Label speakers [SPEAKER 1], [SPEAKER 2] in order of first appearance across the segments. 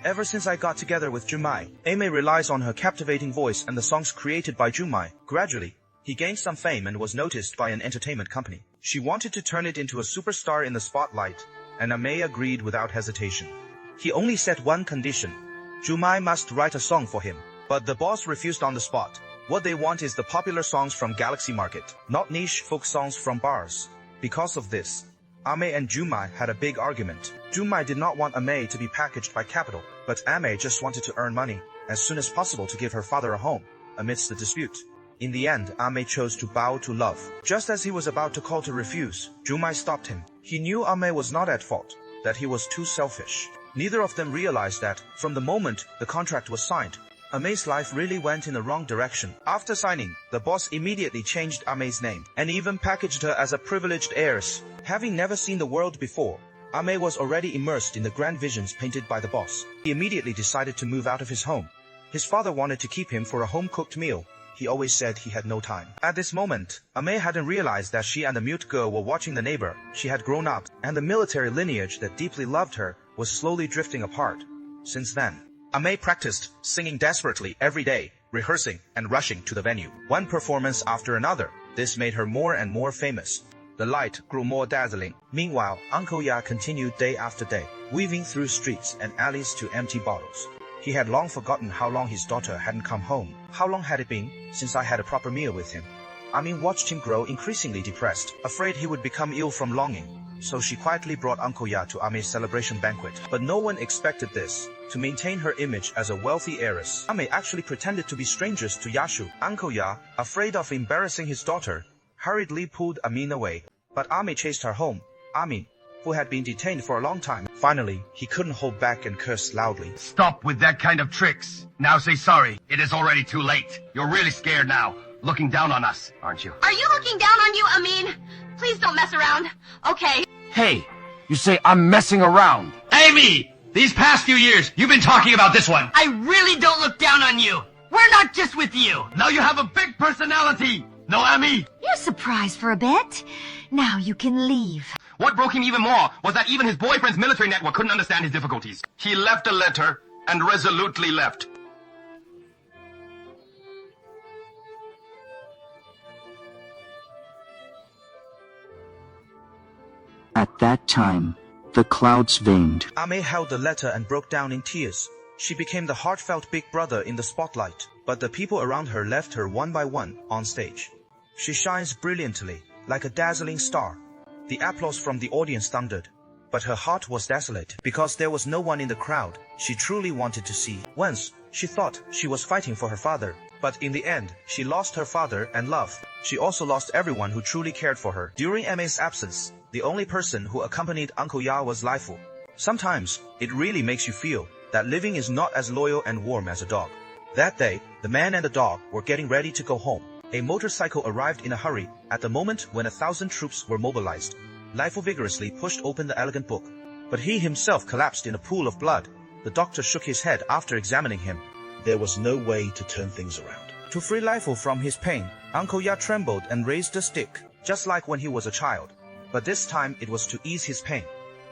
[SPEAKER 1] Ever since I got together with Jumai, Ame relies on her captivating voice and the songs created by Jumai. Gradually, he gained some fame and was noticed by an entertainment company. She wanted to turn it into a superstar in the spotlight, and Ame agreed without hesitation. He only set one condition. Jumai must write a song for him. But the boss refused on the spot. What they want is the popular songs from Galaxy Market, not niche folk songs from bars. Because of this, Ame and Jumai had a big argument. Jumai did not want Ame to be packaged by capital, but Ame just wanted to earn money as soon as possible to give her father a home. Amidst the dispute, in the end, Ame chose to bow to love. Just as he was about to call to refuse, Jumai stopped him. He knew Ame was not at fault, that he was too selfish. Neither of them realized that, from the moment the contract was signed, Ame's life really went in the wrong direction. After signing, the boss immediately changed Ame's name, and even packaged her as a privileged heiress. Having never seen the world before, Ame was already immersed in the grand visions painted by the boss. He immediately decided to move out of his home. His father wanted to keep him for a home-cooked meal. He always said he had no time. At this moment, Ame hadn't realized that she and the mute girl were watching the neighbor. She had grown up, and the military lineage that deeply loved her was slowly drifting apart. Since then, Ame practiced singing desperately every day, rehearsing and rushing to the venue. One performance after another, this made her more and more famous. The light grew more dazzling. Meanwhile, Uncle Ya continued day after day, weaving through streets and alleys to empty bottles. He had long forgotten how long his daughter hadn't come home. How long had it been since I had a proper meal with him? Amin watched him grow increasingly depressed, afraid he would become ill from longing. So she quietly brought Uncle Ya to Ame's celebration banquet. But no one expected this. To maintain her image as a wealthy heiress, Ame actually pretended to be strangers to Yashu. Uncle Ya, afraid of embarrassing his daughter, hurriedly pulled Amin away. But Ame chased her home. Amin, who had been detained for a long time, finally, he couldn't hold back and cursed loudly.
[SPEAKER 2] Stop with that kind of tricks. Now say sorry. It is already too late. You're really scared now. Looking down on us, aren't you?
[SPEAKER 3] Are you looking down on you, Amin? Please don't mess around. Okay.
[SPEAKER 2] Hey, you say I'm messing around.
[SPEAKER 4] Amy! These past few years, you've been talking about this one.
[SPEAKER 5] I really don't look down on you. We're not just with you.
[SPEAKER 2] Now you have a big personality. No, Amy?
[SPEAKER 6] You're surprised for a bit. Now you can leave.
[SPEAKER 2] What broke him even more was that even his boyfriend's military network couldn't understand his difficulties. He left a letter and resolutely left.
[SPEAKER 7] At that time, the clouds waned.
[SPEAKER 1] Ame held the letter and broke down in tears. She became the heartfelt big brother in the spotlight, but the people around her left her one by one on stage. She shines brilliantly, like a dazzling star. The applause from the audience thundered, but her heart was desolate because there was no one in the crowd she truly wanted to see. Once, she thought she was fighting for her father, but in the end, she lost her father and love. She also lost everyone who truly cared for her. During Ame's absence, the only person who accompanied Uncle Ya was Laifu. Sometimes, it really makes you feel that living is not as loyal and warm as a dog. That day, the man and the dog were getting ready to go home. A motorcycle arrived in a hurry at the moment when 1,000 troops were mobilized. Laifu vigorously pushed open the elegant book, but he himself collapsed in a pool of blood. The doctor shook his head after examining him. There was no way to turn things around. To free Laifu from his pain, Uncle Ya trembled and raised a stick, just like when he was a child. But this time it was to ease his pain.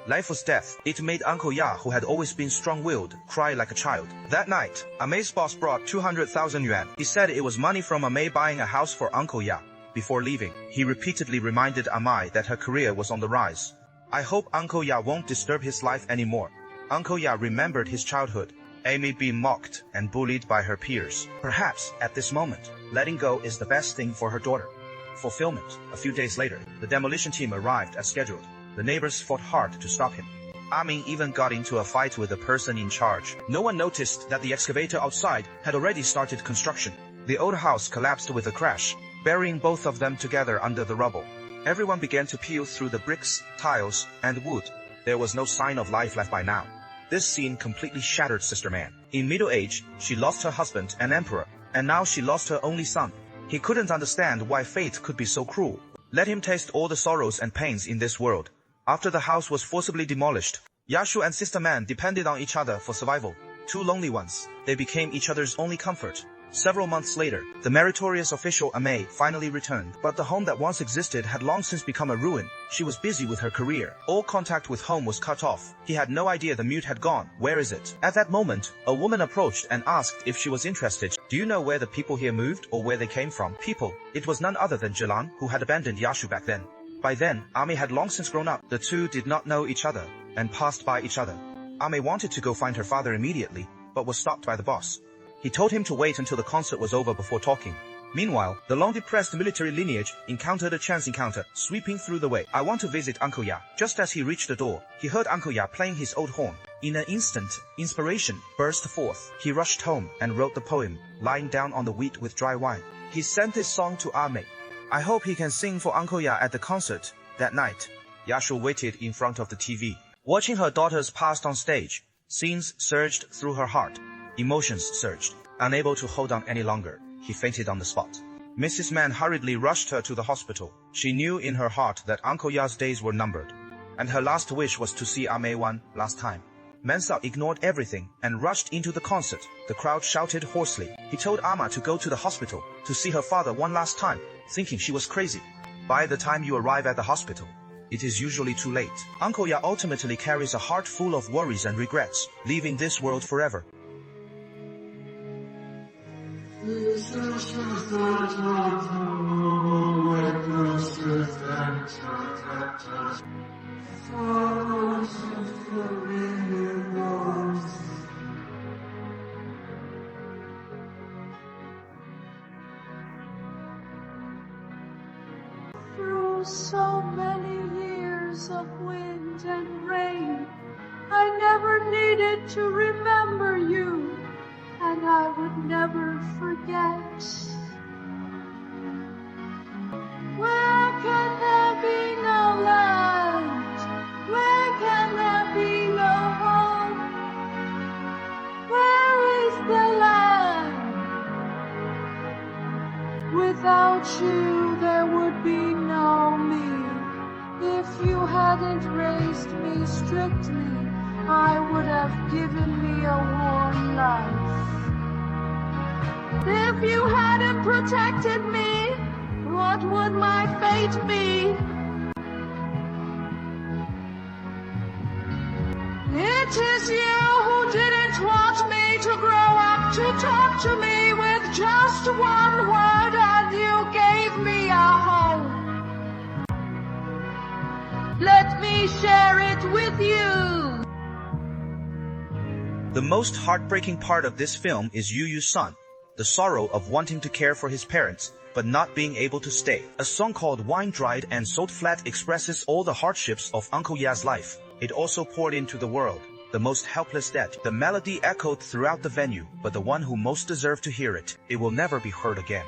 [SPEAKER 1] Laifu's death, it made Uncle Ya, who had always been strong-willed, cry like a child. That night, Ame's boss brought 200,000 yuan. He said it was money from Ame buying a house for Uncle Ya. Before leaving, he repeatedly reminded Ame that her career was on the rise. I hope Uncle Ya won't disturb his life anymore. Uncle Ya remembered his childhood, Amy being mocked and bullied by her peers. Perhaps, at this moment, letting go is the best thing for her daughter. Fulfillment. A few days later, the demolition team arrived as scheduled. The neighbors fought hard to stop him. Amin even got into a fight with the person in charge. No one noticed that the excavator outside had already started construction. The old house collapsed with a crash, burying both of them together under the rubble. Everyone began to peel through the bricks, tiles, and wood. There was no sign of life left by now. This scene completely shattered Sister Man. In middle age, she lost her husband, an emperor, and now she lost her only son. He couldn't understand why fate could be so cruel. Let him taste all the sorrows and pains in this world. After the house was forcibly demolished, Yashu and Sister Man depended on each other for survival. Two lonely ones, they became each other's only comfort. Several months later, the meritorious official Anhui finally returned, but the home that once existed had long since become a ruin. She was busy with her career. All contact with home was cut off. He had no idea the mute had gone. Where is it? At that moment, a woman approached and asked if she was interested. Do you know where the people here moved or where they came from? People. It was none other than Jilan, who had abandoned Yashu back then. By then, Anhui had long since grown up. The two did not know each other and passed by each other. Anhui wanted to go find her father immediately, but was stopped by the boss. He told him to wait until the concert was over before talking. Meanwhile, the long-depressed military lineage encountered a chance encounter, sweeping through the way. I want to visit Uncle Ya. Just as he reached the door, he heard Uncle Ya playing his old horn. In an instant, inspiration burst forth. He rushed home and wrote the poem, lying down on the wheat with dry wine. He sent this song to Anhui. I hope he can sing for Uncle Ya at the concert. That night, Yashu waited in front of the TV. Watching her daughters pass on stage, scenes surged through her heart. Emotions surged. Unable to hold on any longer, he fainted on the spot. Mrs. Mann hurriedly rushed her to the hospital. She knew in her heart that Uncle Ya's days were numbered, and her last wish was to see Anhui one last time. Mansao ignored everything and rushed into the concert. The crowd shouted hoarsely. He told Amma to go to the hospital to see her father one last time, thinking she was crazy. By the time you arrive at the hospital, it is usually too late. Uncle Ya ultimately carries a heart full of worries and regrets, leaving this world forever.
[SPEAKER 8] Through so many years of wind and rain, I never needed to remember you, and I would never forget. Where can there be no land? Where can there be no home? Where is the land? Without you, there would be no me. If you hadn't raised me strictly, I would have given me a warm life. If you hadn't protected me, what would my fate be? It is you who didn't want me to grow up to talk to me with just one word, and you gave me a home. Let me share it with you.
[SPEAKER 1] The most heartbreaking part of this film is Yu Yu's son, the sorrow of wanting to care for his parents, but not being able to stay. A song called Wine Dried and Sold Flat expresses all the hardships of Uncle Ya's life. It also poured into the world, the most helpless dead. The melody echoed throughout the venue, but the one who most deserved to hear it, it will never be heard again.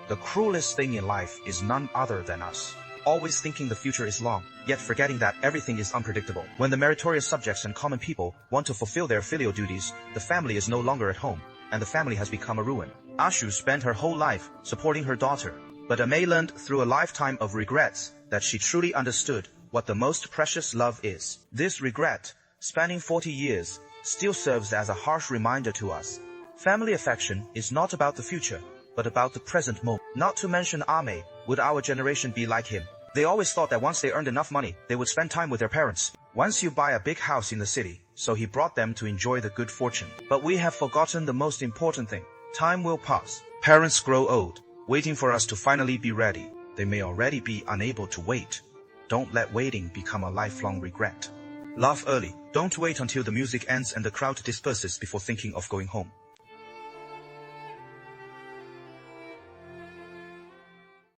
[SPEAKER 1] The cruelest thing in life is none other than us. Always thinking the future is long, yet forgetting that everything is unpredictable. When the meritorious subjects and common people want to fulfill their filial duties, the family is no longer at home, and the family has become a ruin. Ashu spent her whole life supporting her daughter, but Anhui learned through a lifetime of regrets that she truly understood what the most precious love is. This regret, spanning 40 years, still serves as a harsh reminder to us. Family affection is not about the future, but about the present moment. Not to mention Anhui, would our generation be like him? They always thought that once they earned enough money, they would spend time with their parents. Once you buy a big house in the city, so he brought them to enjoy the good fortune. But we have forgotten the most important thing. Time will pass. Parents grow old, waiting for us to finally be ready. They may already be unable to wait. Don't let waiting become a lifelong regret. Laugh early. Don't wait until the music ends and the crowd disperses before thinking of going home.